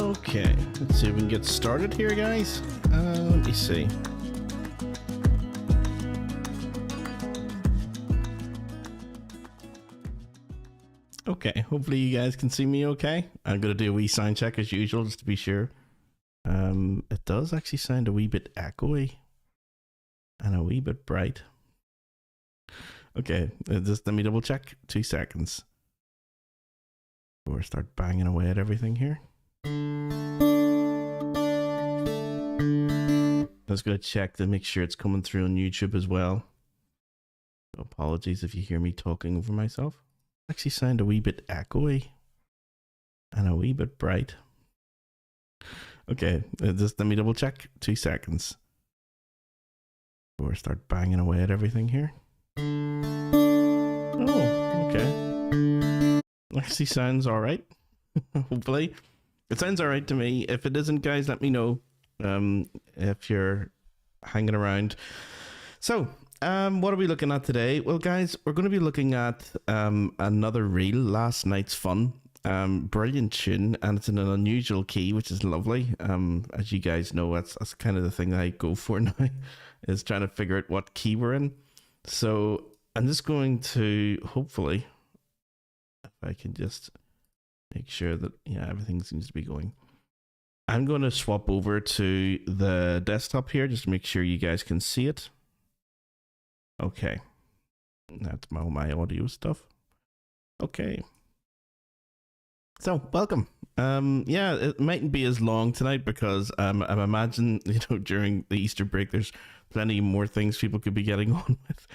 Okay, let's see if we can get started here, guys. Let me see. Okay, hopefully you guys can see me okay. I'm going to do a wee sound check as usual, just to be sure. It does actually sound a wee bit echoey and a wee bit bright. Okay, just let me double check. 2 seconds. Before I start banging away at everything here. I was going to check to make sure it's coming through on YouTube as well. Apologies if you hear me talking over myself. Actually sound a wee bit echoey and a wee bit bright. Okay, just let me double check. 2 seconds. Before I start banging away at everything here. Oh, okay. Actually sounds alright. Hopefully. It sounds alright to me. If it isn't, guys, let me know. If you're hanging around. So, what are we looking at today? Well, guys, we're going to be looking at another reel, Last Night's Fun. Brilliant tune, and it's in an unusual key, which is lovely. As you guys know, that's kind of the thing that I go for now, is trying to figure out what key we're in. So I'm just going to, hopefully, if I can just make sure that, yeah, everything seems to be going. I'm going to swap over to the desktop here, just to make sure you guys can see it. Okay. That's my audio stuff. Okay. So, welcome. Yeah, it mightn't be as long tonight because I imagine, during the Easter break, there's plenty more things people could be getting on with.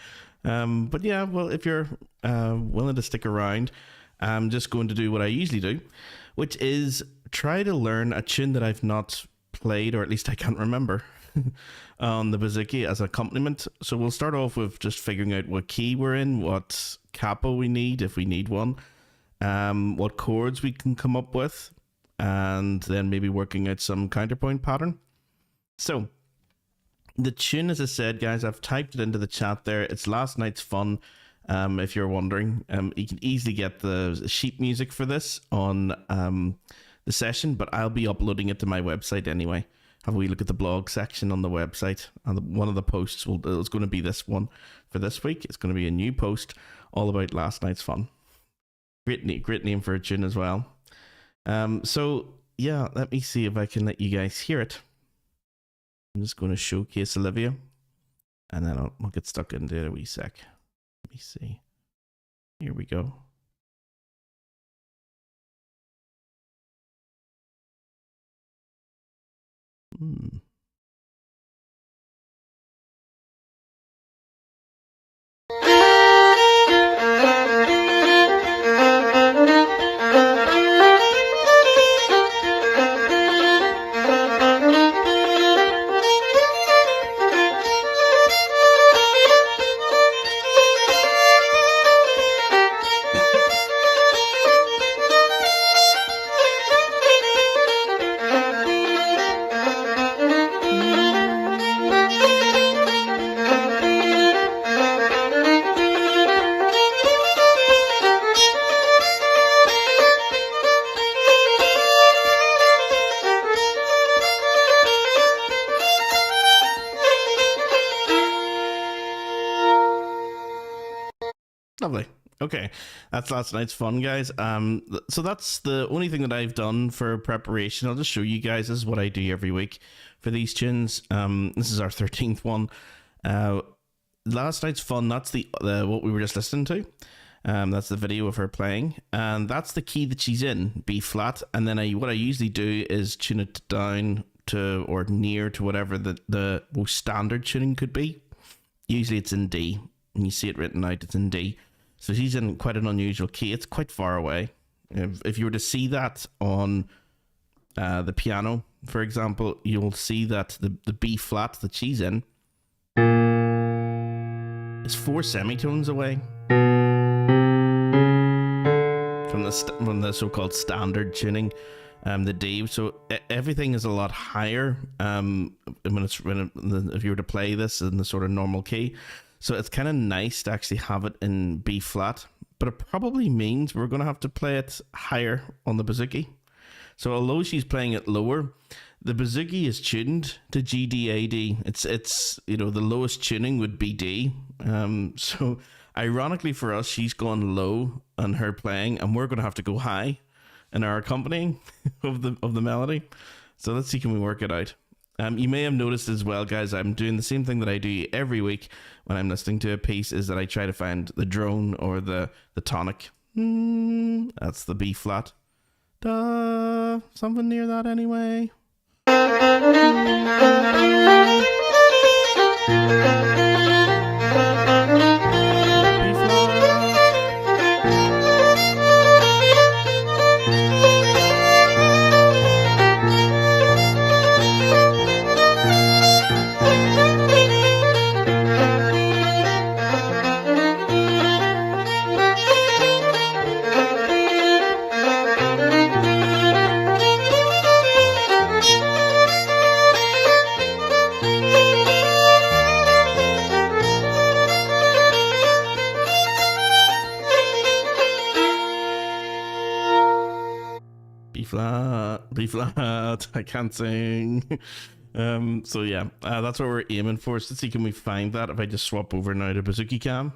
But yeah, well, if you're willing to stick around, I'm just going to do what I usually do, which is try to learn a tune that I've not played, or at least I can't remember, on the bouzouki as an accompaniment. So we'll start off with just figuring out what key we're in, what capo we need, if we need one, what chords we can come up with, and then maybe working out some counterpoint pattern. So the tune, as I said, guys, I've typed it into the chat there. It's Last Night's Fun. If you're wondering, you can easily get the sheet music for this on the session, but I'll be uploading it to my website anyway. Have a wee look at the blog section on the website, and one of the posts it's going to be this one for this week. It's going to be a new post all about Last Night's Fun. Great name for a tune as well. So yeah, let me see if I can let you guys hear it. I'm just going to showcase Olivia, and then I'll get stuck into it a wee sec. Let me see. Here we go. Lovely. Okay, that's Last Night's Fun, guys. So that's the only thing that I've done for preparation. I'll just show you guys. This is what I do every week for these tunes. This is our 13th one. Last Night's Fun, that's the what we were just listening to. That's the video of her playing, and that's the key that she's in, B flat. And then what I usually do is tune it down to, or near to, whatever the most standard tuning could be. Usually it's in D, and you see it written out, it's in D. So she's in quite an unusual key. It's quite far away. If you were to see that on the piano, for example, you'll see that the B flat that she's in is 4 semitones away from the so-called standard tuning, the D. So everything is a lot higher if you were to play this in the sort of normal key. So it's kind of nice to actually have it in B flat, but it probably means we're going to have to play it higher on the bouzouki. So although she's playing it lower, the bouzouki is tuned to G, D, A, D. It's you know, the lowest tuning would be D. So ironically for us, she's gone low on her playing, and we're going to have to go high in our accompanying of the melody. So let's see, can we work it out? You may have noticed as well, guys, I'm doing the same thing that I do every week when I'm listening to a piece, is that I try to find the drone or the tonic. That's the B flat. Duh, something near that anyway. B flat, I can't sing. So yeah, that's what we're aiming for. So let's see, can we find that if I just swap over now to bouzouki cam?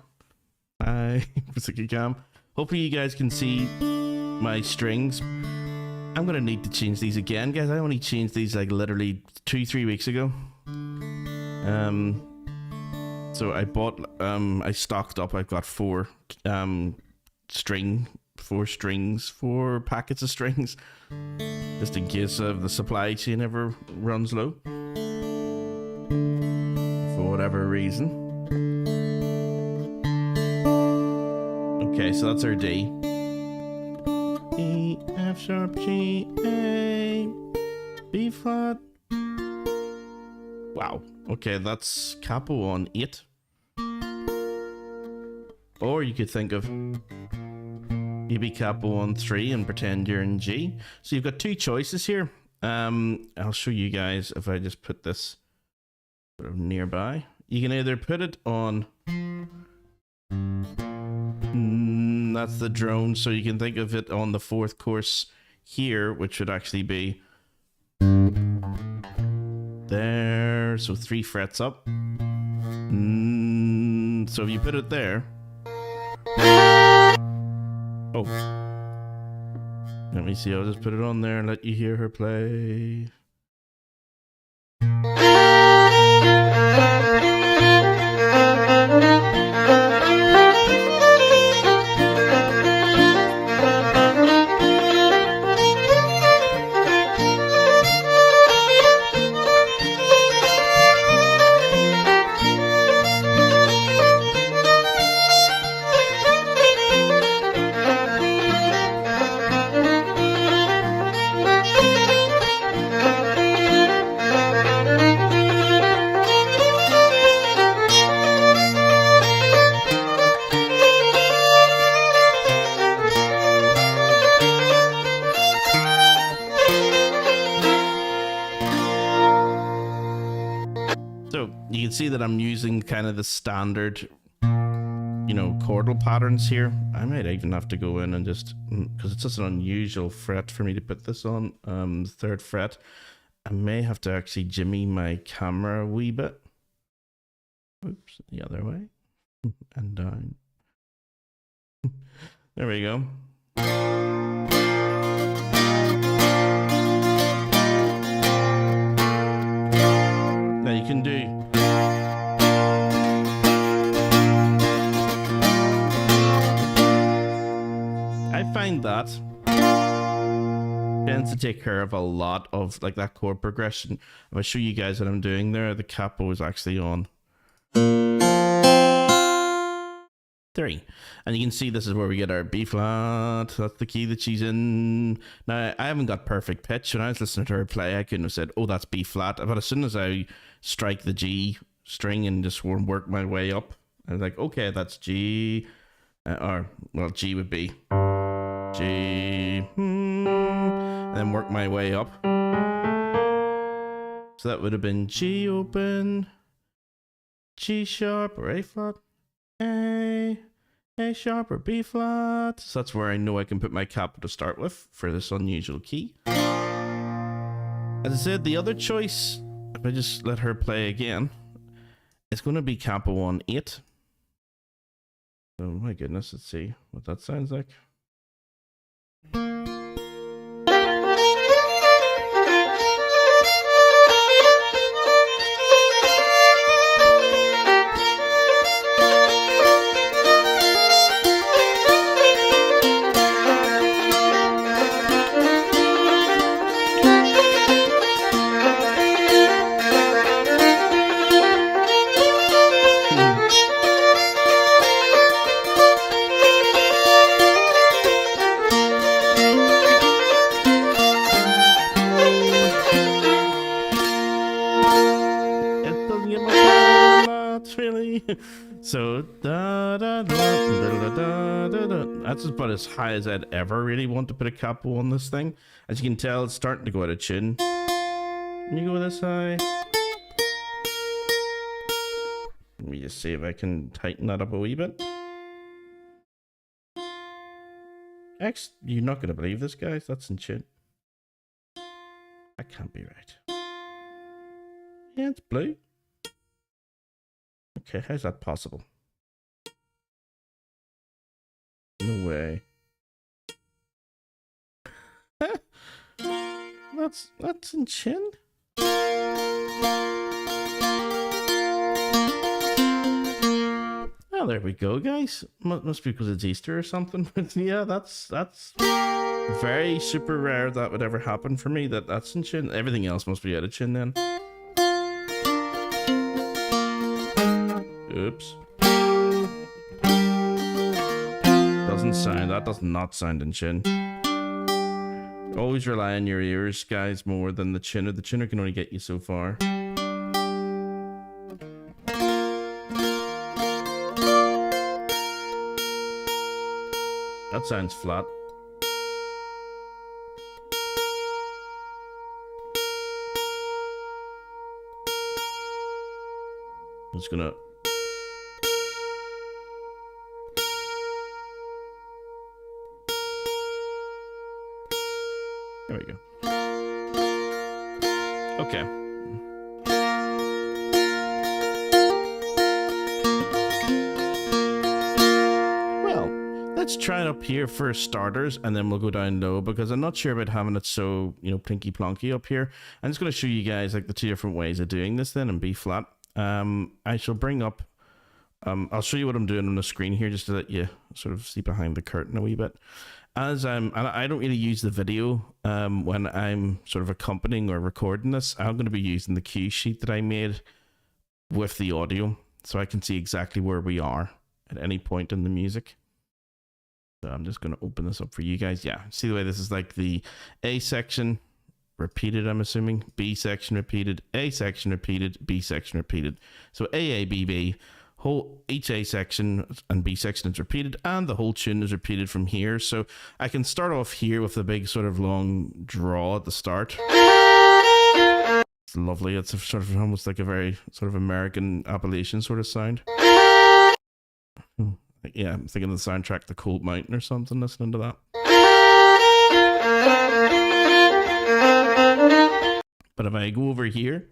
Hi, bouzouki cam. Hopefully you guys can see my strings. I'm gonna need to change these again, guys. I only changed these like literally 2-3 weeks ago. So I bought, I stocked up. I've got 4 packets of strings, just in case the supply chain ever runs low for whatever reason. Okay, so that's our D. E, F sharp, G, A, B flat. Wow. Okay, that's capo on 8. Or you could think of maybe capo on 3 and pretend you're in G. So you've got 2 choices here. I'll show you guys if I just put this sort of nearby. You can either put it on, that's the drone, so you can think of it on the 4th course here, which would actually be there, so 3 frets up. So if you put it there, oh, let me see, I'll just put it on there and let you hear her play. So you can see that I'm using kind of the standard, you know, chordal patterns here. I might even have to go in and just, because it's just an unusual fret for me to put this on, 3rd fret. I may have to actually jimmy my camera a wee bit. Oops, the other way. And down. There we go. Now you can do I find that tends to take care of a lot of like that chord progression. If I show you guys what I'm doing there, the capo is actually on 3, and you can see this is where we get our B flat. That's the key that she's in. Now I haven't got perfect pitch. When I was listening to her play, I couldn't have said, oh, that's B flat, but as soon as I strike the G string and just work my way up, I was like, okay, that's G, or well, G would be G, and then work my way up. So that would have been G open, G sharp or A flat, A sharp or B flat. So that's where I know I can put my capo to start with for this unusual key. As I said, the other choice, if I just let her play again, it's going to be Capo on 8. Oh my goodness, let's see what that sounds like. So that's about as high as I'd ever really want to put a capo on this thing. As you can tell, it's starting to go out of tune. Can you go this high? Let me just see if I can tighten that up a wee bit. Actually, you're not going to believe this, guys. That's in tune. That can't be right. Yeah, it's blue. Okay, how's that possible? No way. That's in chin. Oh, there we go, guys. Must be because it's Easter or something. But yeah, that's very super rare that would ever happen for me. That's in chin. Everything else must be out of chin then. Oops. Doesn't sound. That does not sound in chin. Always rely on your ears, guys, more than the chinner. The chinner can only get you so far. That sounds flat. I'm just gonna... There we go. Okay. Well, let's try it up here for starters, and then we'll go down low, because I'm not sure about having it so, you know, plinky plonky up here. I'm just going to show you guys like the two different ways of doing this then in B flat. I shall bring up, I'll show you what I'm doing on the screen here just to let you sort of see behind the curtain a wee bit. As and I don't really use the video when I'm sort of accompanying or recording this. I'm going to be using the cue sheet that I made with the audio, so I can see exactly where we are at any point in the music. So I'm just going to open this up for you guys. Yeah, see the way this is like the A section repeated, I'm assuming, B section repeated, A section repeated, B section repeated. So A, B, B. Each A section and B section is repeated, and the whole tune is repeated from here. So I can start off here with a big sort of long draw at the start. It's lovely. It's sort of almost like a very sort of American Appalachian sort of sound. Yeah, I'm thinking of the soundtrack The Cold Mountain or something, listening to that. But if I go over here,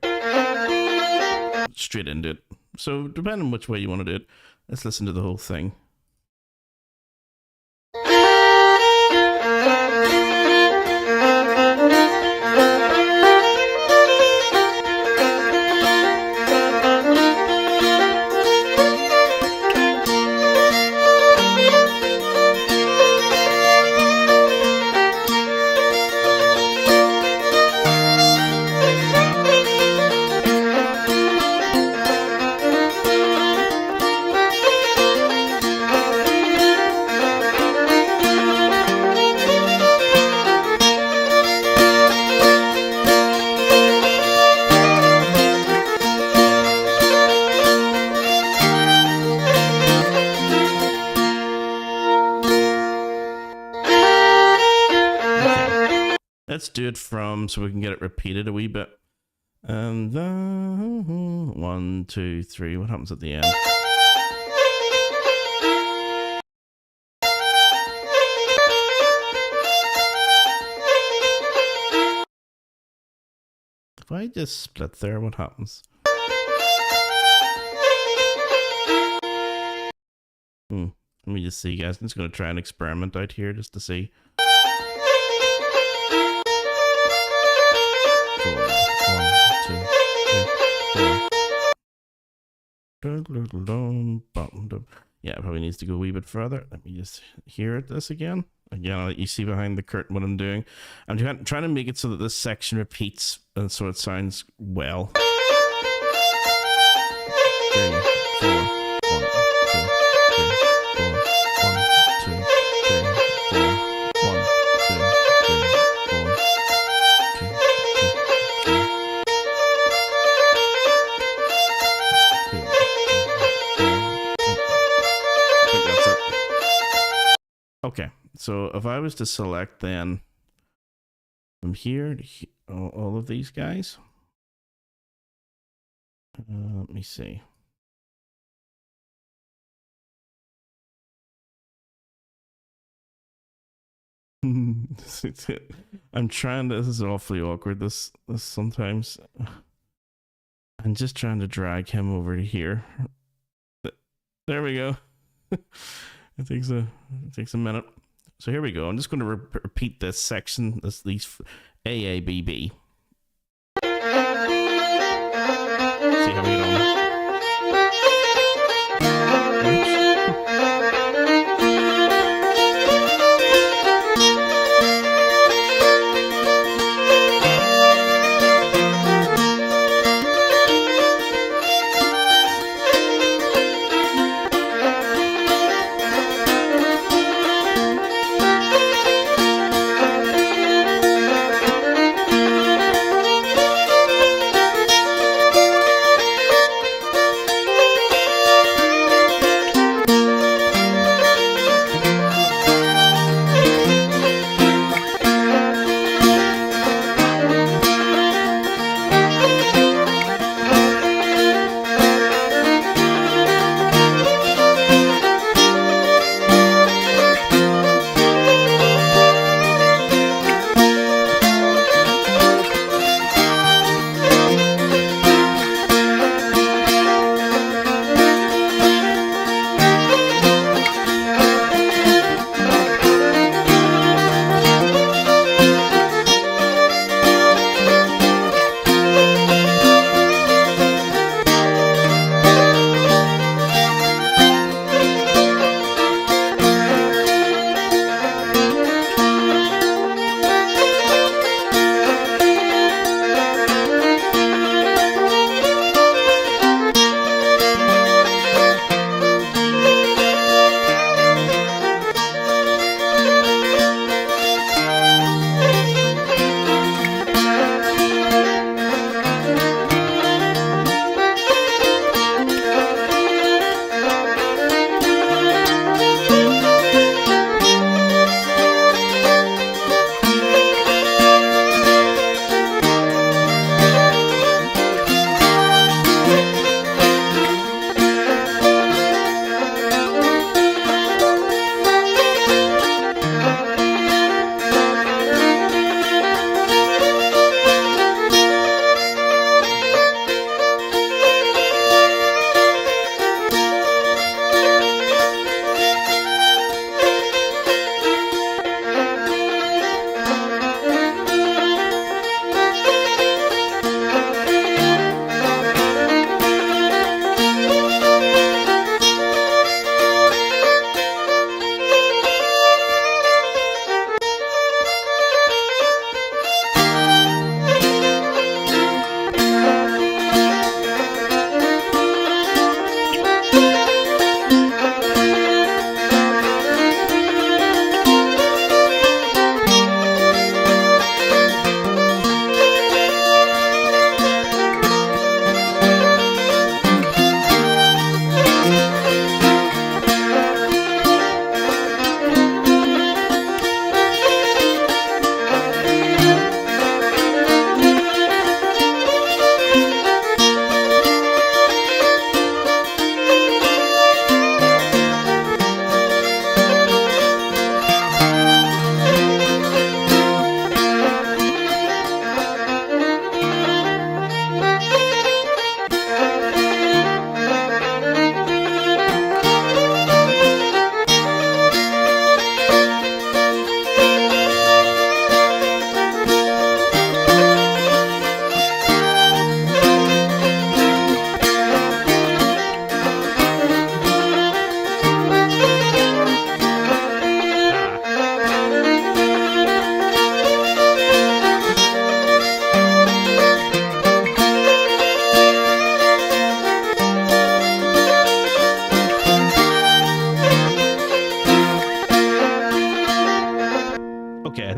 straight into it. So depending on which way you want to do it, let's listen to the whole thing. Let's do it from, so we can get it repeated a wee bit. And 1, 2, 3. What happens at the end? If I just split there, what happens? Let me just see, guys. I'm just going to try and experiment out here just to see. 4, 1, 2, 3, 4. Yeah, it probably needs to go a wee bit further. Let me just hear this again. Again, I'll let you see behind the curtain what I'm doing. I'm trying to make it so that this section repeats and so it sounds well. 3, 4, 1, 2, 3, 4, 1, 2, 3, 4, 1, 2, 3, 4, 2, 3, 4. I think that's it. Okay, so if I was to select then from here to all of these guys, let me see. I'm trying to, this is awfully awkward, this sometimes. I'm just trying to drag him over to here. There we go. It takes a minute. So here we go. I'm just going to repeat this section, these A, A, B, B. See how we get on.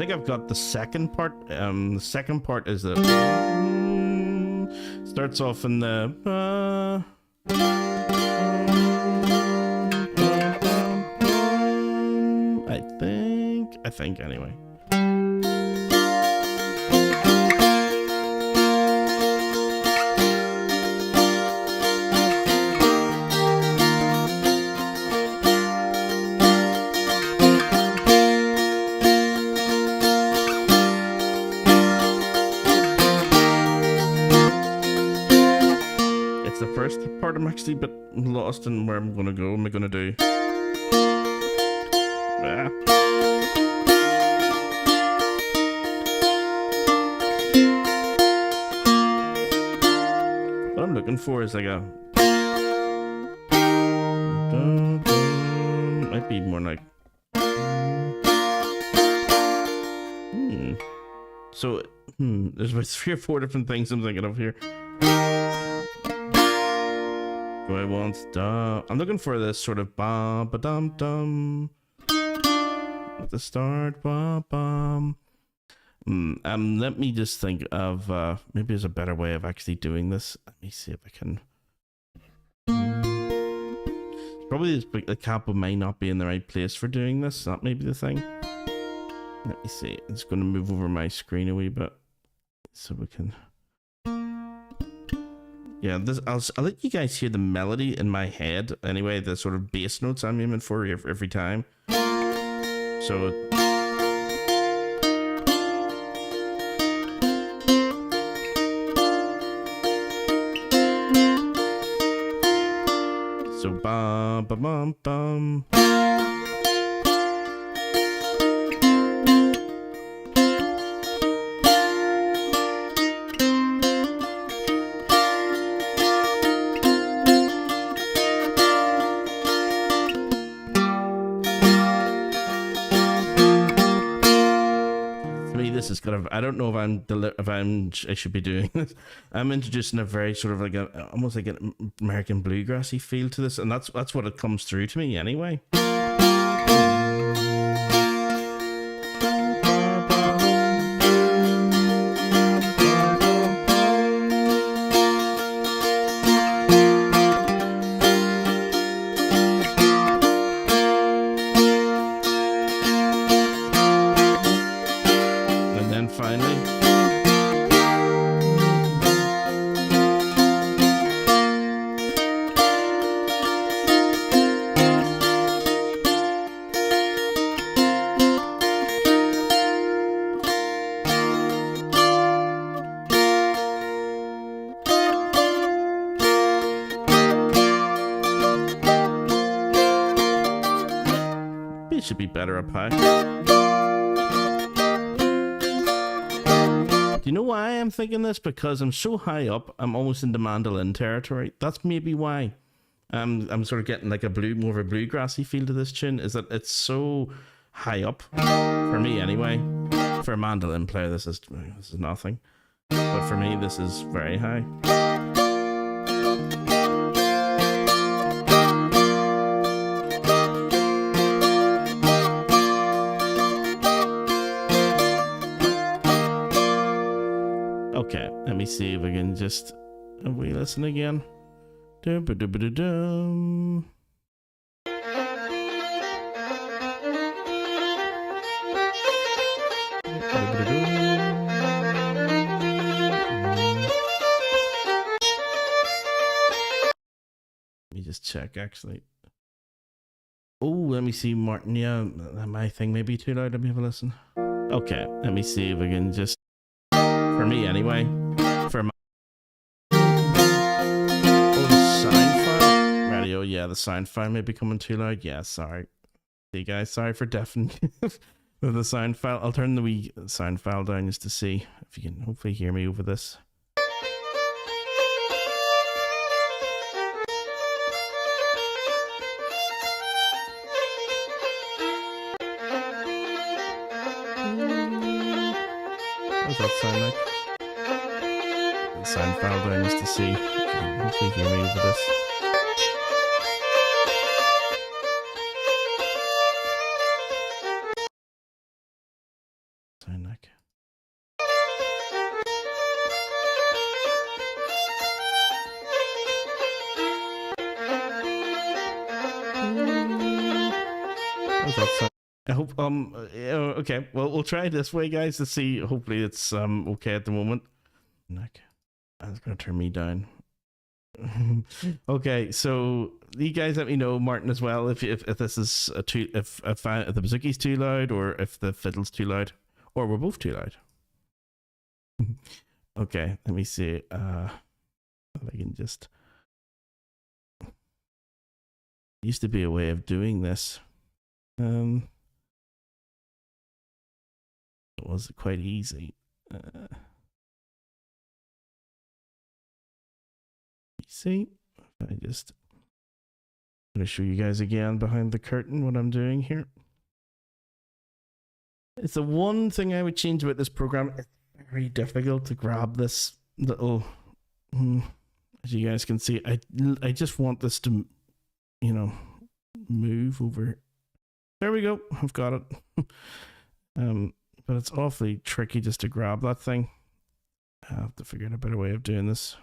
think I've got the second part. The second part is the starts off in the I think anyway. It's the first part. I'm actually a bit lost in where I'm gonna go. What am I gonna do? What I'm looking for is like a might be more like so there's about 3 or 4 different things I'm thinking of here. Do I want I'm looking for this sort of ba ba dum dum at the start, ba bum. Let me just think of maybe there's a better way of actually doing this. Let me see if I can. Probably the capo may not be in the right place for doing this. That may be the thing. Let me see. I'm just going to move over my screen a wee bit so we can. Yeah, this I'll let you guys hear the melody in my head. Anyway, the sort of bass notes I'm aiming for every time. So. So bum bum bum bum. This is kind of, I don't know if I should be doing this. I'm introducing a very sort of like almost like an American bluegrassy feel to this, and that's what it comes through to me anyway. It should be better up high. Do you know why I'm thinking this? Because I'm so high up, I'm almost into mandolin territory. That's maybe why. I'm sort of getting like more of a bluegrassy feel to this tune. Is that it's so high up for me anyway. For a mandolin player, this is nothing. But for me, this is very high. Okay, let me see if I can just listen again. Dum-ba-dum-ba-dum. Let me just check actually. Oh, let me see, Martin. Yeah, my thing may be too loud. Let me have a listen. Okay, let me see if I can just. For me anyway. For my the sound file. Radio, yeah, the sound file may be coming too loud. Yeah, sorry. See guys, sorry for deafening the sound file. I'll turn the wee sound file down just to see if you can hopefully hear me over this. What does that sound like? The sound file down just to see if you can hopefully hear me over this. fine, like. How's that sound? I hope okay, well we'll try it this way, guys, to see. Hopefully it's okay at the moment. Like, I was gonna turn me down. Okay, so you guys let me know, Martin, as well, if this is if the bouzouki's too loud, or if the fiddle's too loud, or we're both too loud. Okay, let me see. If I can just. Used to be a way of doing this. It was quite easy. See, I just I'm gonna show you guys again behind the curtain what I'm doing here. It's the one thing I would change about this program. It's very difficult to grab this little. As you guys can see, I just want this to, you know, move over. There we go. I've got it. But it's awfully tricky just to grab that thing. I have to figure out a better way of doing this.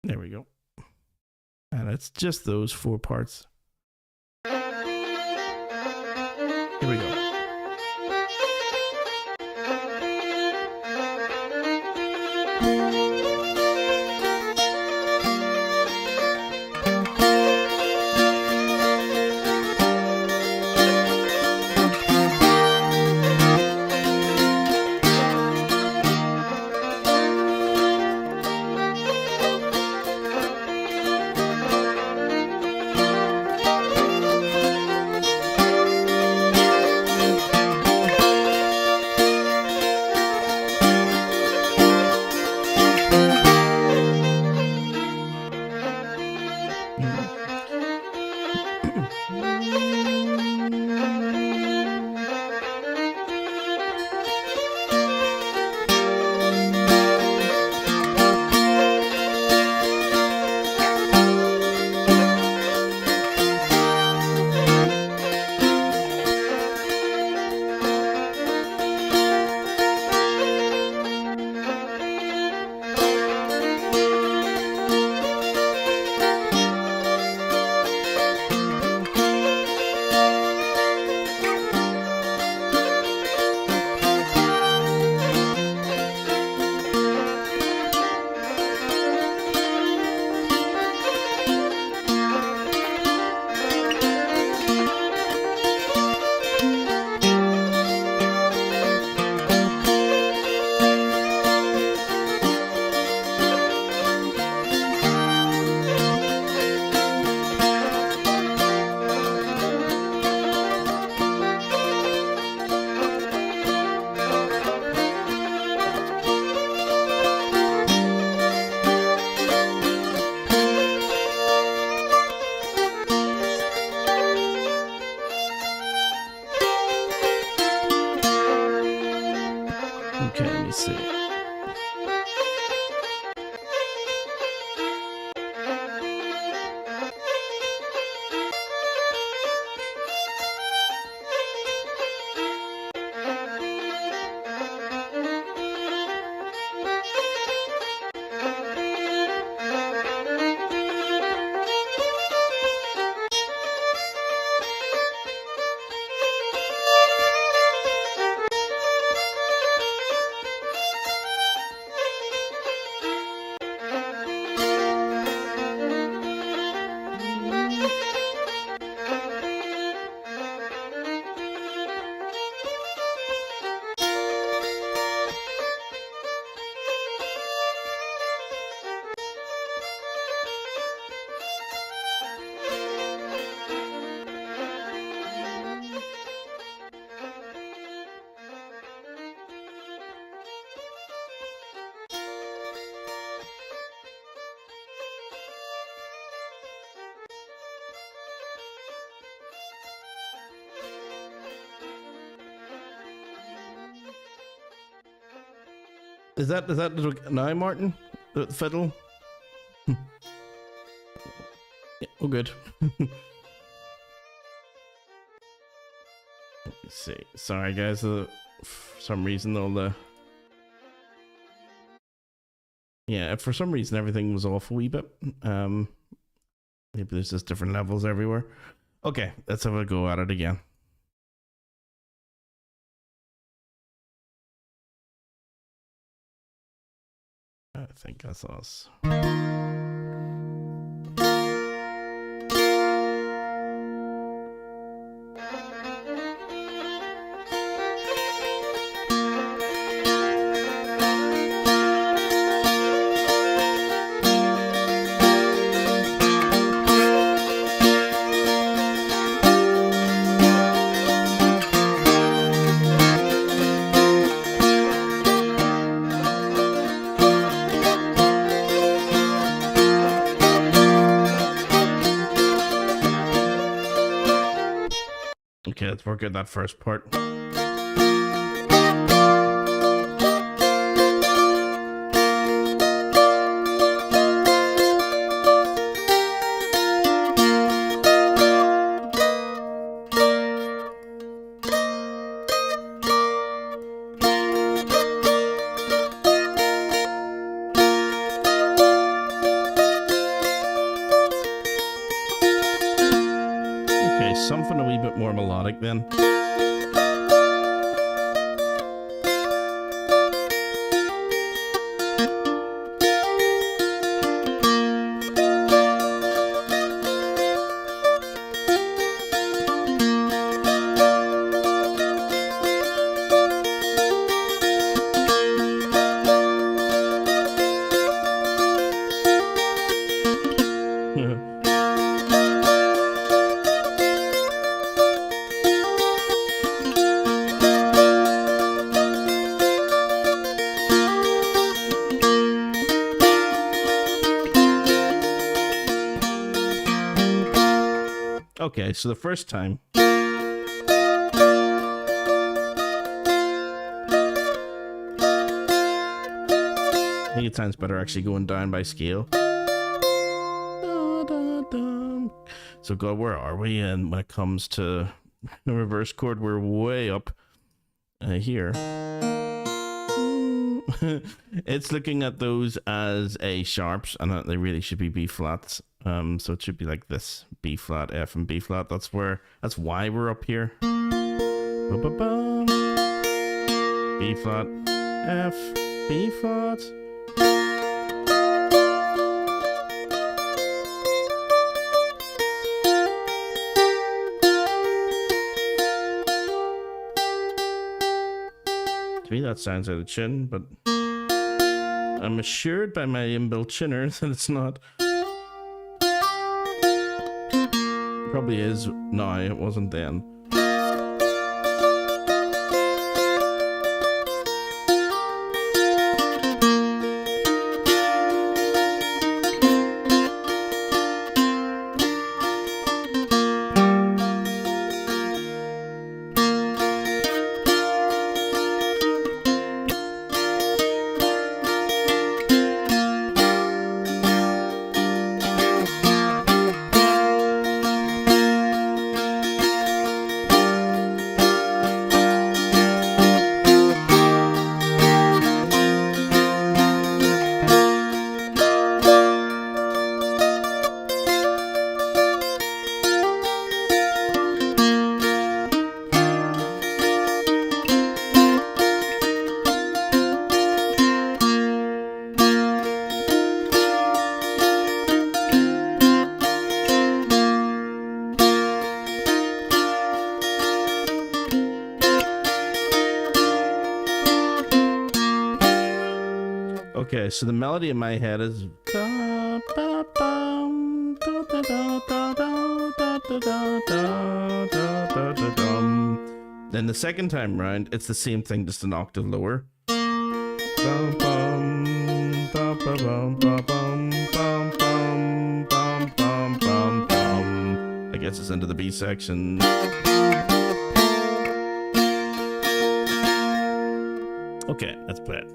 There we go. And it's just those 4 parts. Here we go. Okay, let me see. Is that now, Martin? The fiddle? Yeah, oh, good. see. Sorry, guys. For some reason, all the for some reason everything was off a wee bit. Maybe there's just different levels everywhere. Okay, let's have a go at it again. I think that's us. Okay, let's work out that first part. Okay, something a wee bit more melodic then. Okay, so the first time. I think it sounds better actually going down by scale. So God, where are we? And when it comes to the reverse chord, we're way up here. It's looking at those as A sharps, and they really should be B flats. So it should be like this: B flat, F, and B flat. That's why we're up here. B flat, F, B flat. To me, that sounds out of tune, but I'm assured by my inbuilt tuner that it's not. Probably is now, it wasn't then. Okay, so the melody in my head is. Then the second time round, it's the same thing, just an octave lower. That gets us into the B section. Okay, let's play it.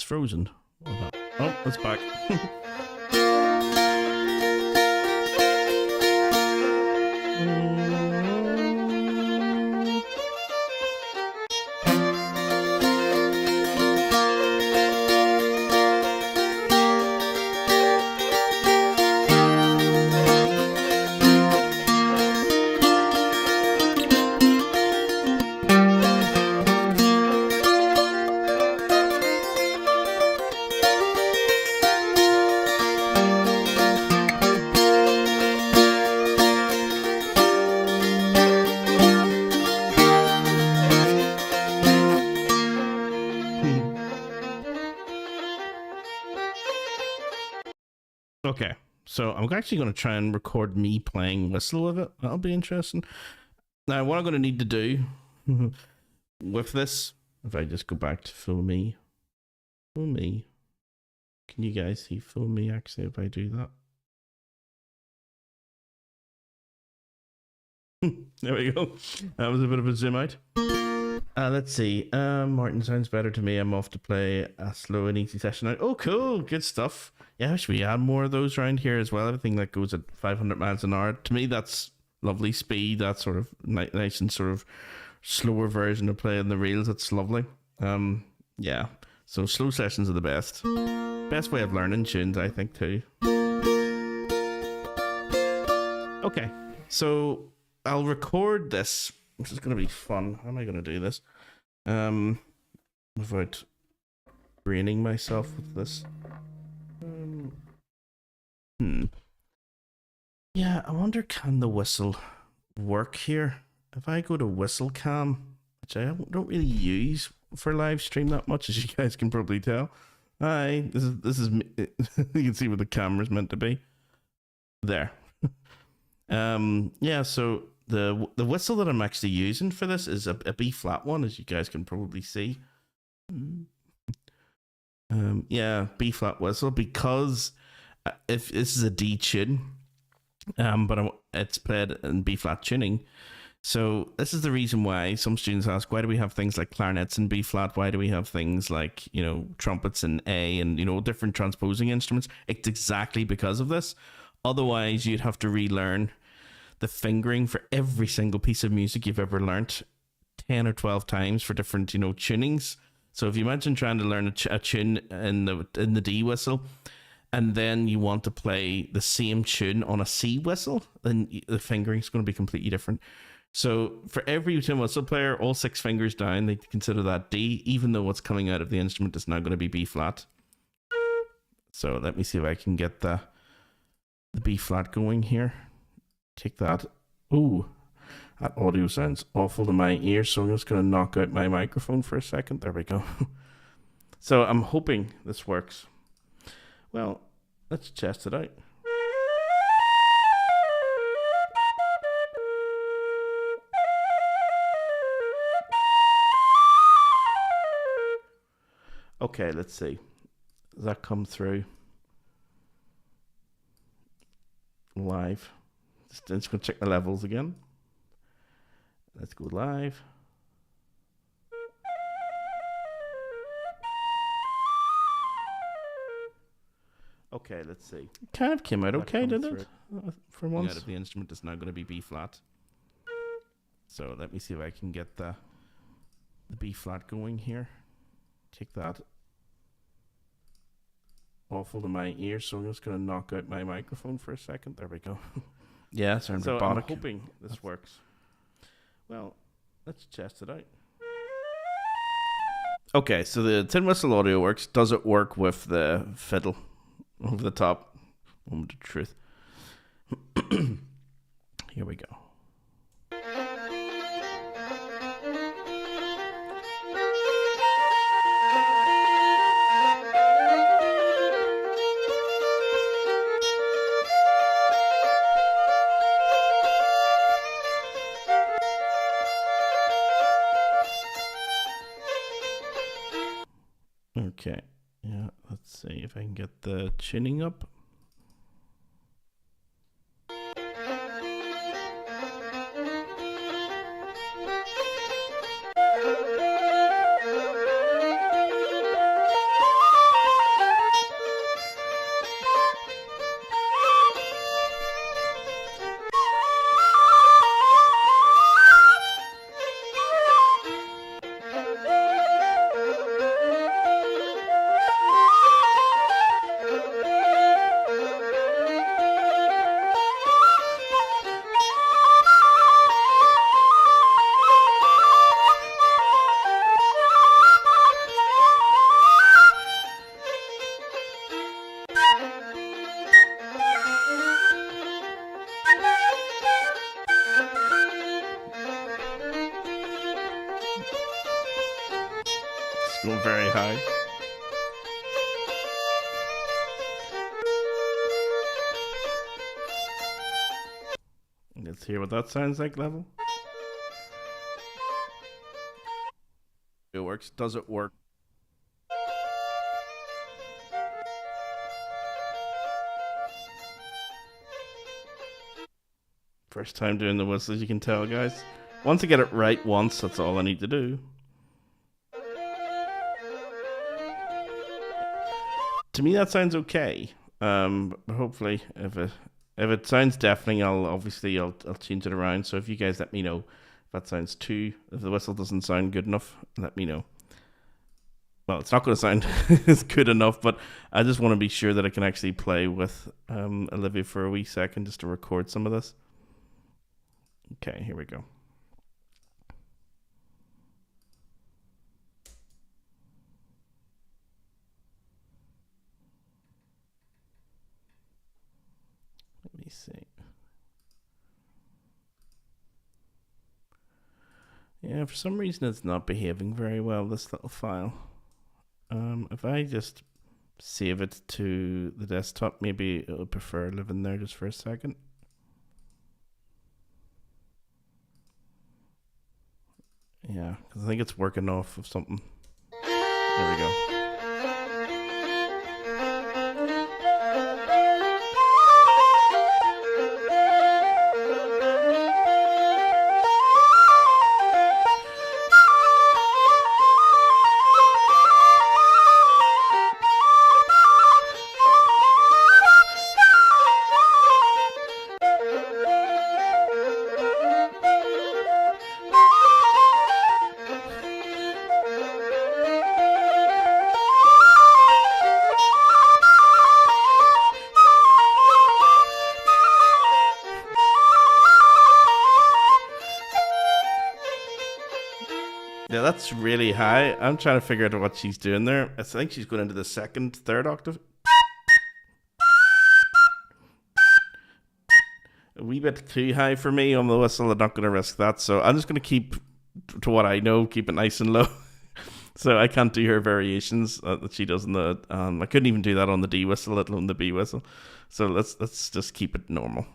frozen. Oh, it's back. Okay, so I'm actually going to try and record me playing whistle with it. That'll be interesting. Now, what I'm going to need to do with this, if I just go back to full me, can you guys see full me actually if I do that? There we go. That was a bit of a zoom out. Let's see. Martin sounds better to me. I'm off to play a slow and easy session now. Oh, cool. Good stuff. Yeah, should we add more of those around here as well? Everything that goes at 500 miles an hour. To me, that's lovely speed. That sort of nice and sort of slower version of playing the reels. It's lovely. Yeah. So slow sessions are the best. Best way of learning tunes, I think, too. Okay. So I'll record this. This is going to be fun. How am I going to do this? Without braining myself with this. Yeah, I wonder, can the whistle work here? If I go to whistle cam, which I don't really use for live stream that much, as you guys can probably tell. Hi, this is me. You can see what the camera's meant to be. There. Yeah, so the whistle that I'm actually using for this is a B flat one, as you guys can probably see. Yeah, B flat whistle, because if this is a D tune, but it's played in B flat tuning. So this is the reason why some students ask, why do we have things like clarinets in B flat? Why do we have things like, you know, trumpets in A and, you know, different transposing instruments? It's exactly because of this. Otherwise, you'd have to relearn the fingering for every single piece of music you've ever learnt 10 or 12 times for different, you know, tunings. So if you imagine trying to learn a tune in the D whistle, and then you want to play the same tune on a C whistle, then the fingering is going to be completely different. So for every tin whistle player, all 6 fingers down, they consider that D, even though what's coming out of the instrument is now going to be B flat. So let me see if I can get the B flat going here. Take that. Ooh, that audio sounds awful to my ears, so I'm just going to knock out my microphone for a second. There we go. So I'm hoping this works. Well, let's test it out. Okay, let's see. Does that come through live? Just going to check the levels again. Let's go live. Okay, let's see. Kind of came out okay, did it? For once. Out of the instrument is now going to be B flat. So let me see if I can get the B flat going here. Take that. Awful to my ears, so I'm just going to knock out my microphone for a second. There we go. Yeah, so robotic. I'm hoping this works. Well, let's test it out. Okay, so the tin whistle audio works. Does it work with the fiddle over the top? Moment of truth. Here we go. Okay, yeah, let's see if I can get the tuning up. Going very high. Let's hear what that sounds like, level. It works. Does it work? First time doing the whistle, as you can tell, guys. Once I get it right once, that's all I need to do. To me, that sounds okay. But hopefully, if it sounds deafening, I'll change it around. So if you guys let me know if that sounds if the whistle doesn't sound good enough, let me know. Well, it's not going to sound as good enough, but I just want to be sure that I can actually play with Olivia for a wee second just to record some of this. Okay, here we go. Let me see. Yeah, for some reason it's not behaving very well, this little file. If I just save it to the desktop, maybe it would prefer living there just for a second. Yeah, because I think it's working off of something. There we go. Yeah, that's really high. I'm trying to figure out what she's doing there. I think she's going into the second, third octave. A wee bit too high for me on the whistle. I'm not going to risk that. So I'm just going to keep to what I know, keep it nice and low. So I can't do her variations that she does in the. I couldn't even do that on the D whistle, let alone the B whistle. So let's just keep it normal.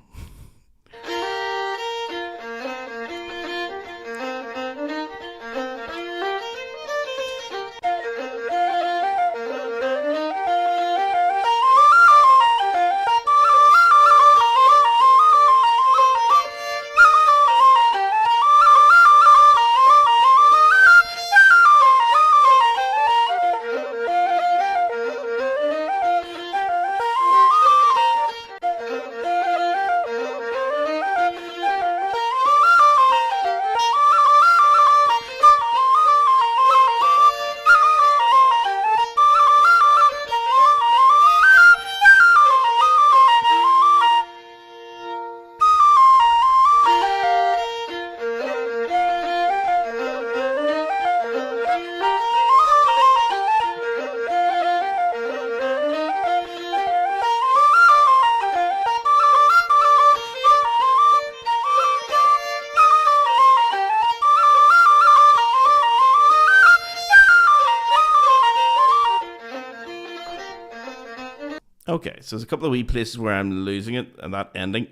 Okay, so there's a couple of wee places where I'm losing it, and that ending.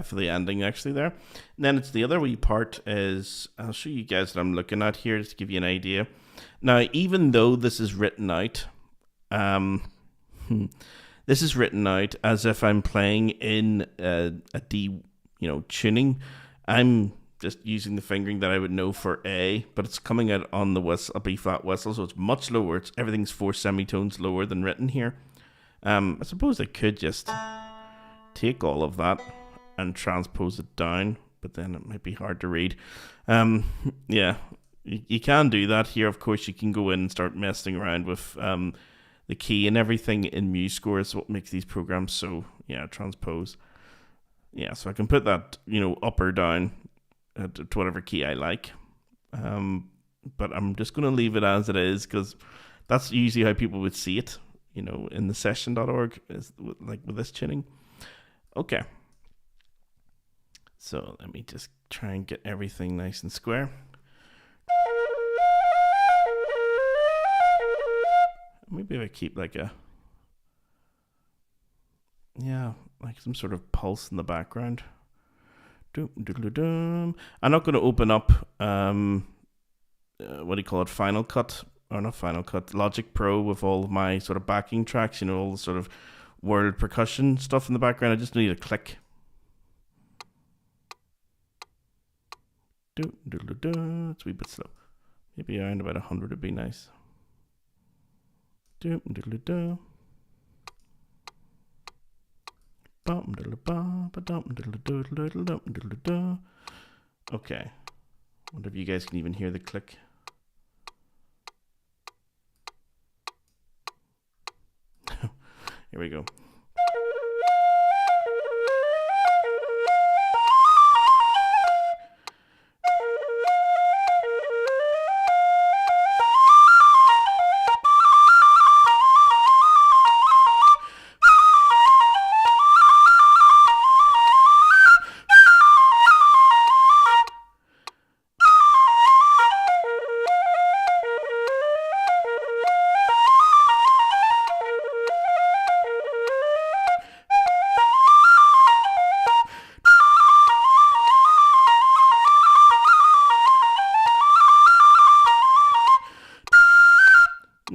For the ending actually there. And then it's the other wee part is, I'll show you guys what I'm looking at here just to give you an idea. Now, even though this is written out, this is written out as if I'm playing in a D, tuning. I'm just using the fingering that I would know for A, but it's coming out on the whistle, a B flat whistle, so it's much lower. Everything's 4 semitones lower than written here. I suppose I could just take all of that and transpose it down, but then it might be hard to read. Yeah, you can do that here. Of course, you can go in and start messing around with the key and everything in MuseScore is what makes these programs so, yeah, transpose. Yeah, so I can put that, up or down to whatever key I like. But I'm just going to leave it as it is because that's usually how people would see it, in the session.org, like with this tuning. Okay. So let me just try and get everything nice and square. Maybe if I keep like some sort of pulse in the background. I'm not going to open up, what do you call it, Final Cut, or not Final Cut, Logic Pro with all of my sort of backing tracks, all the sort of world percussion stuff in the background. I just need a click. It's a wee bit slow. Maybe around about 100 would be nice. Okay. Wonder if you guys can even hear the click. Here we go.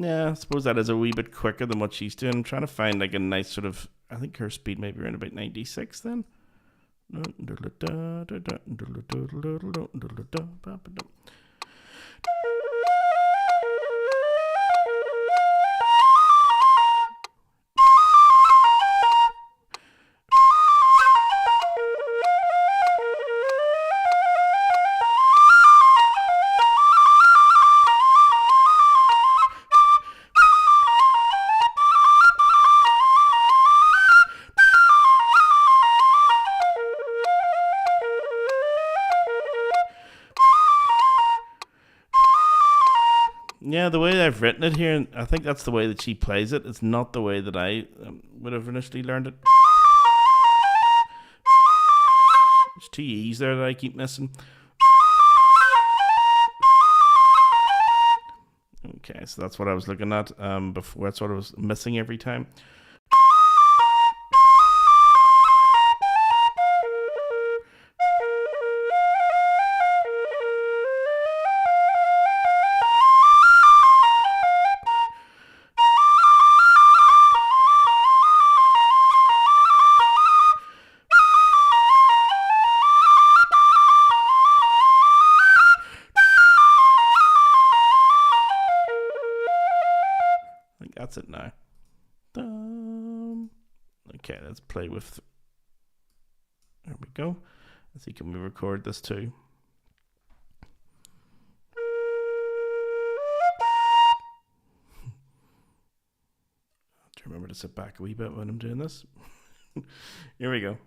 Yeah, I suppose that is a wee bit quicker than what she's doing. I'm trying to find like a nice sort of, I think her speed may be around about 96 then. Yeah, the way I've written it here, I think that's the way that she plays it. It's not the way that I would have initially learned it. There's 2 E's there that I keep missing. Okay, so that's what I was looking at before. That's what I was missing every time. That's it now. Okay, let's play with. There we go. Let's see, can we record this too? Do remember to sit back a wee bit when I'm doing this. Here we go.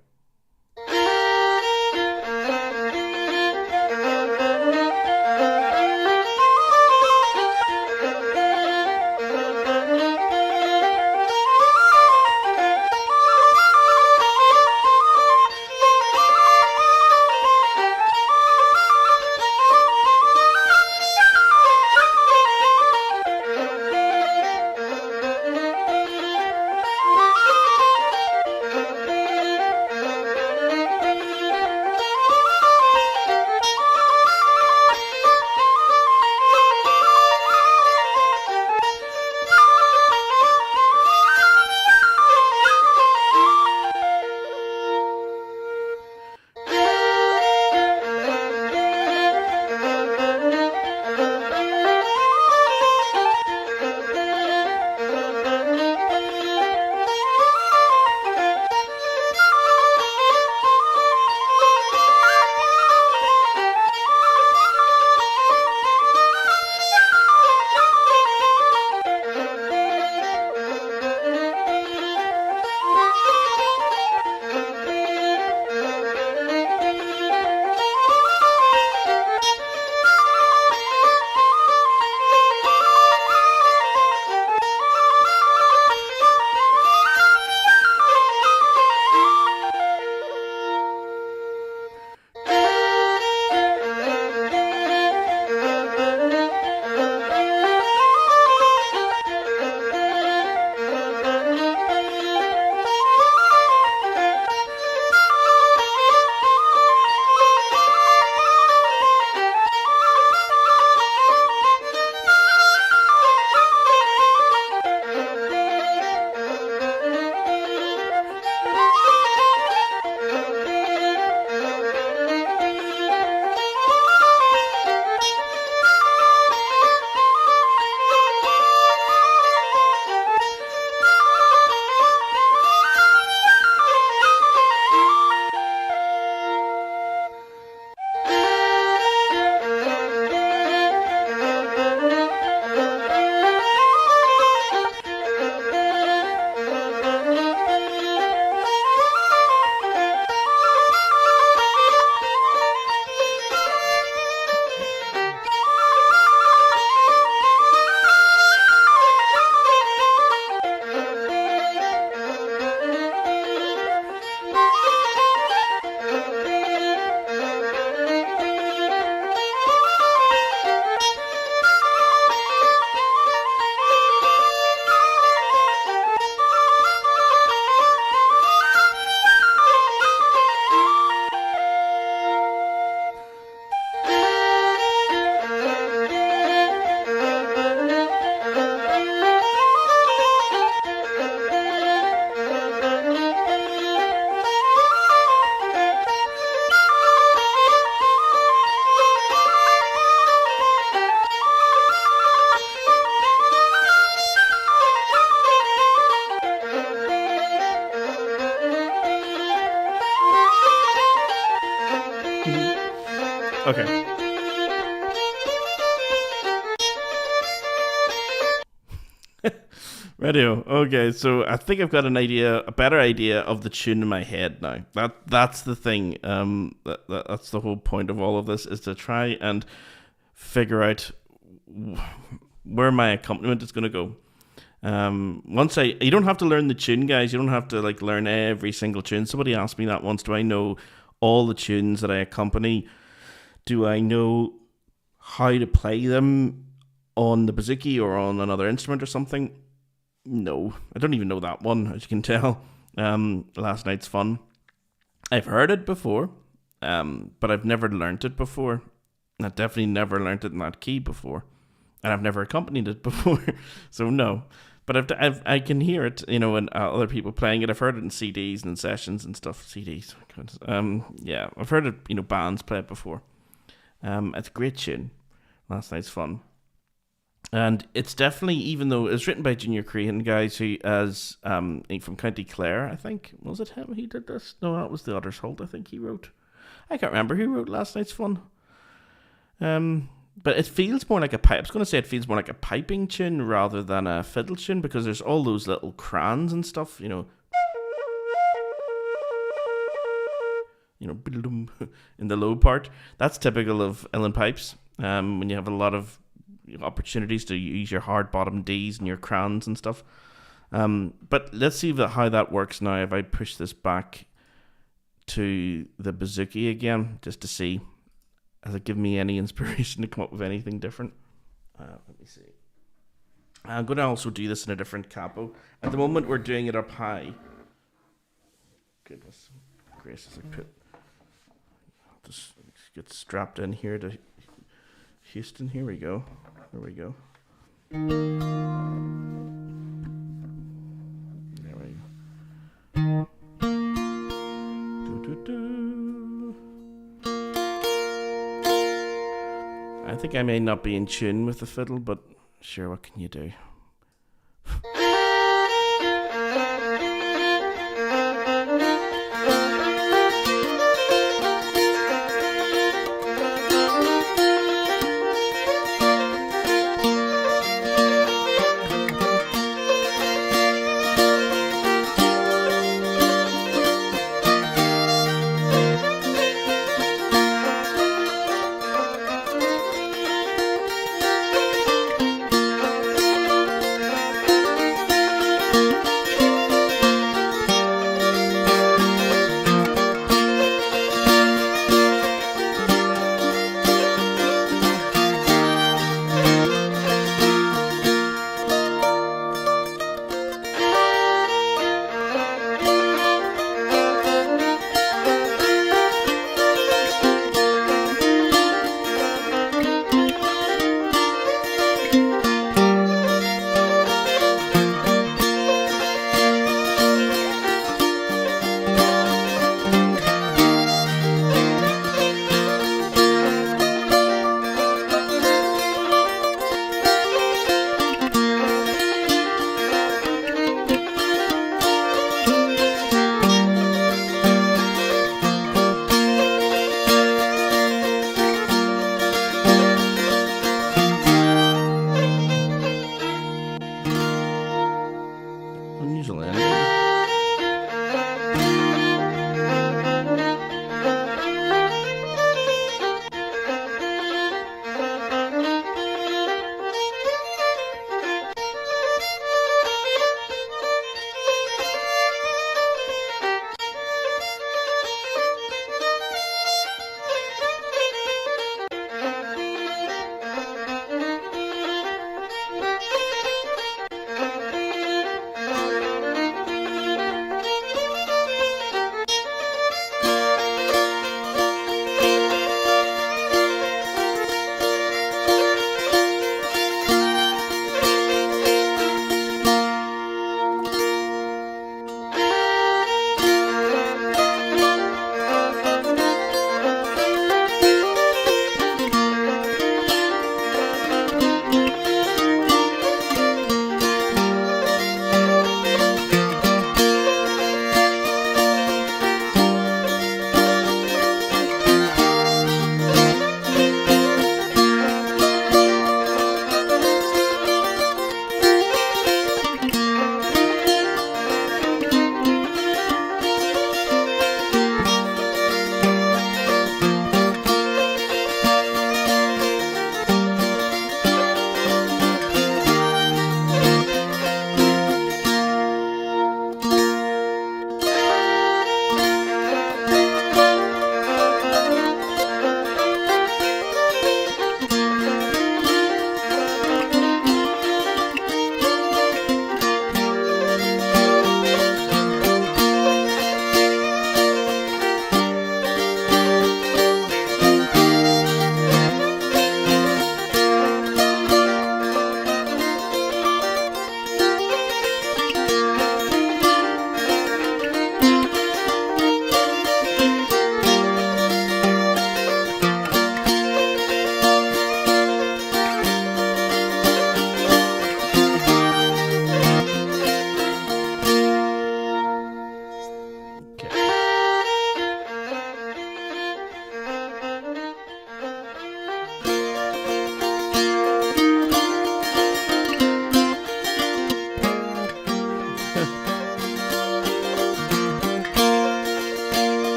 Okay. Radio. Okay, so I think I've got a better idea of the tune in my head now. That's the thing. That's the whole point of all of this, is to try and figure out where my accompaniment is going to go. You don't have to learn the tune, guys. You don't have to like learn every single tune. Somebody asked me that once. Do I know all the tunes that I accompany? Do I know how to play them on the bouzouki or on another instrument or something? No, I don't even know that one, as you can tell. Last Night's Fun. I've heard it before, but I've never learnt it before. I've definitely never learnt it in that key before, and I've never accompanied it before. So no, but I can hear it, and other people playing it. I've heard it in CDs and in sessions and stuff. CDs, yeah, I've heard it. Bands play it before. It's a great tune. Last Night's Fun. And it's definitely, even though it's written by Junior Crean, guys, who is from County Clare, I think. Was it him who did this? No, that was the Otters Holt, I think he wrote. I can't remember who wrote Last Night's Fun. But it feels more like I was going to say it feels more like a piping tune rather than a fiddle tune, because there's all those little crans and stuff, in the low part. That's typical of uilleann pipes. When you have a lot of opportunities to use your hard bottom D's and your crans and stuff. But let's see how that works now if I push this back to the bouzouki again, just to see, has it given me any inspiration to come up with anything different. Let me see. I'm going to also do this in a different capo. At the moment we're doing it up high. Goodness gracious, I'll just get strapped in here to Houston. Here we go. There we go. There we go. I think I may not be in tune with the fiddle, but sure, what can you do?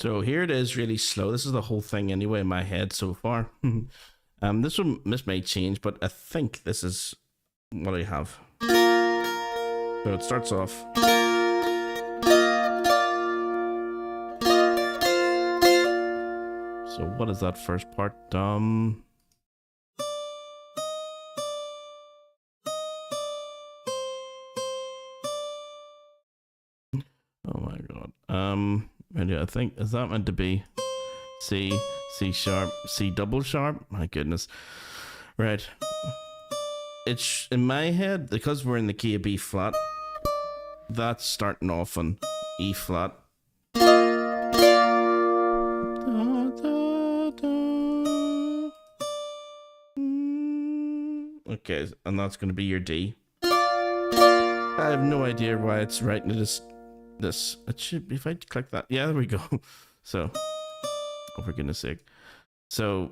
So here it is, really slow. This is the whole thing anyway in my head so far. This may change, but I think this is what I have. So it starts off. So what is that first part? Oh my god. I think, is that meant to be C, C sharp, C double sharp? My goodness. Right. It's in my head, because we're in the key of B flat, that's starting off on E flat. Okay, and that's going to be your D. I have no idea why it's writing it as this. It should be, if I click that. Yeah, there we go. So, oh, for goodness sake. So,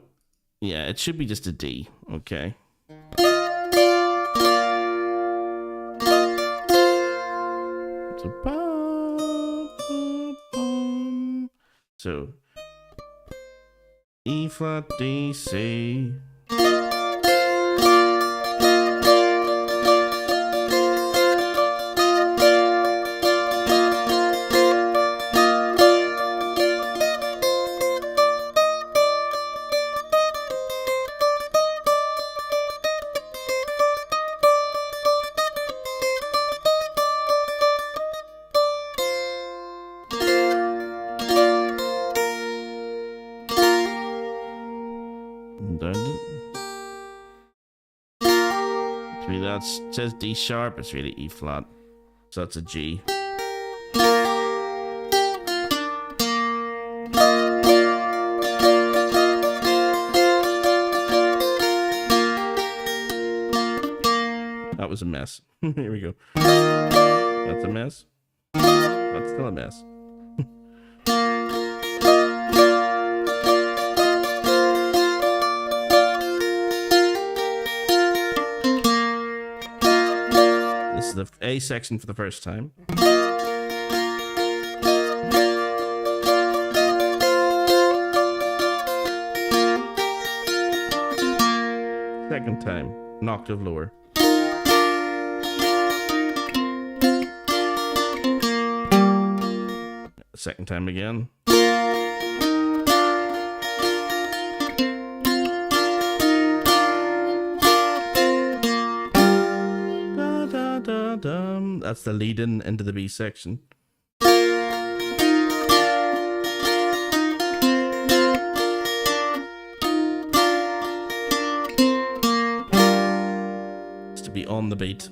yeah, it should be just a D. Okay. So, E flat, D, C. It says D sharp, it's really E flat, so that's a G. That was a mess. Here we go. That's a mess. That's still a mess. The A section for the first time. Second time, an octave lower. Second time again. That's the lead in into the B section. It's to be on the beat.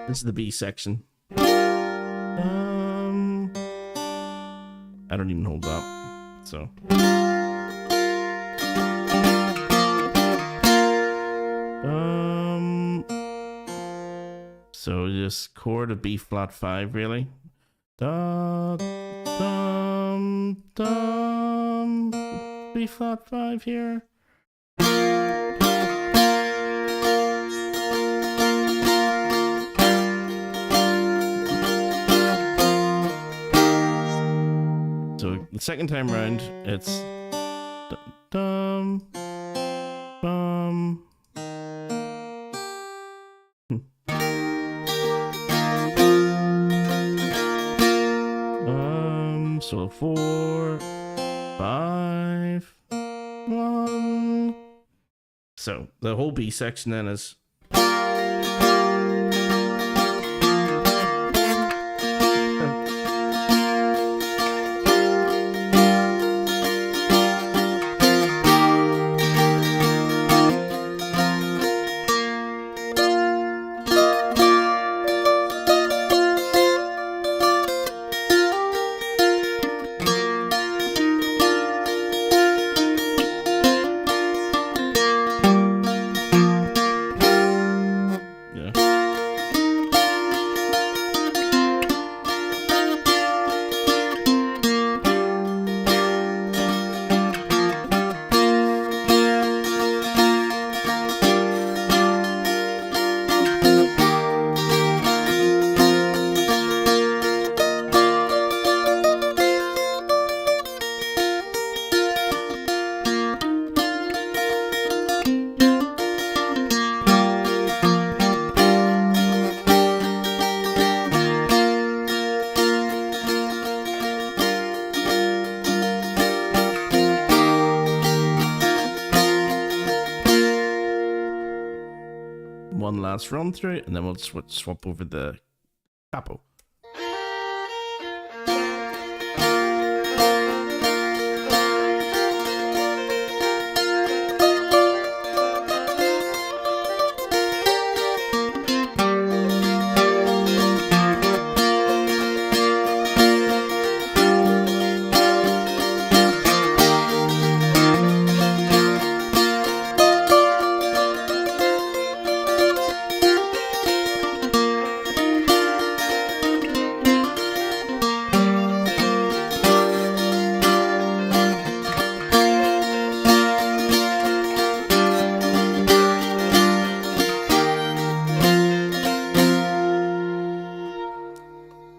This is the B section. I don't even hold that, so. So just chord of B flat 5, really. Da, dum, dum, B flat 5 here. So the second time round, it's dum, bum. So 4, 5, 1. So the whole B section then is. one last run through, and then we'll swap over the capo.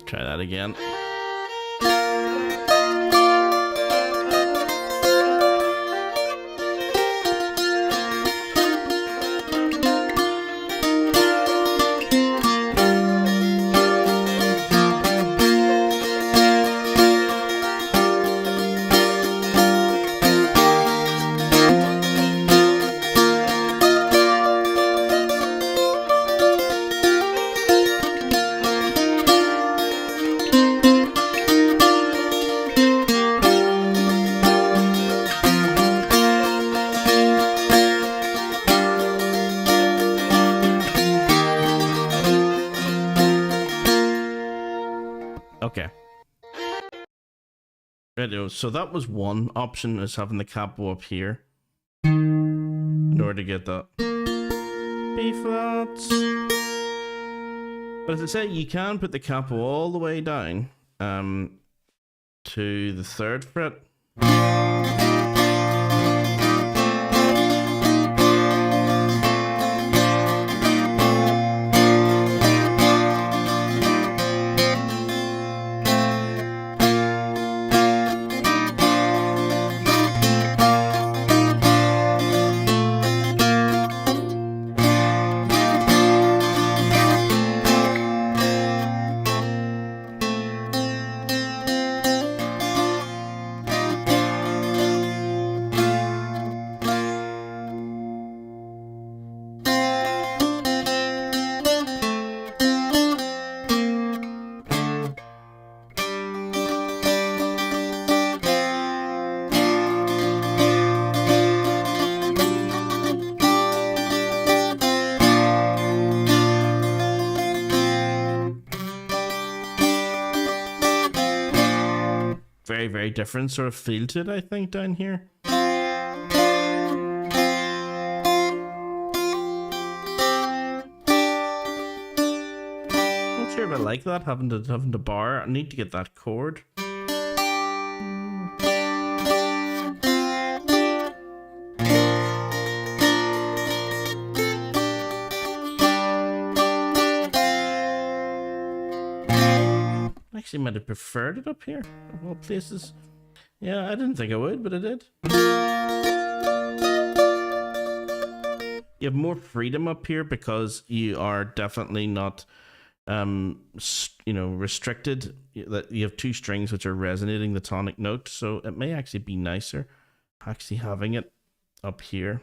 Try that again. Okay. Radio. So that was one option, is having the capo up here in order to get that B flats. But as I say, you can put the capo all the way down to the 3rd fret. Very, very different sort of feel to it, I think, down here. Not sure if I like that, having to bar. I need to get that chord. Actually might have preferred it up here of all places. Yeah, I didn't think I would, but I did. You have more freedom up here because you are definitely not restricted. That you have 2 strings which are resonating the tonic note, so it may actually be nicer actually having it up here.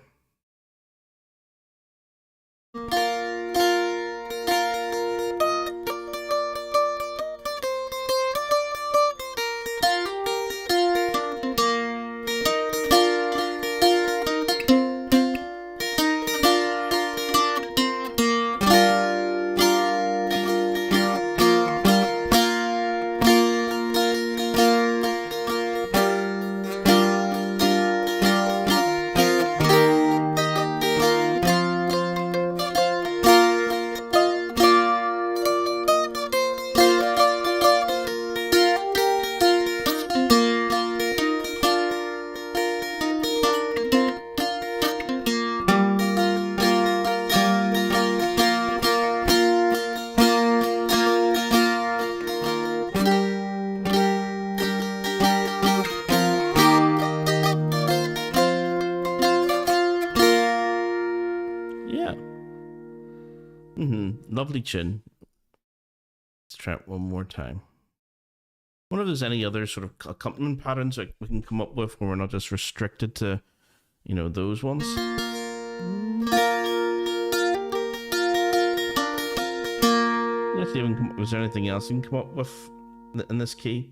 Lovely tune. Let's try it one more time. I wonder if there's any other sort of accompaniment patterns that we can come up with where we're not just restricted to, those ones. Let's see if we can was there anything else you can come up with in this key?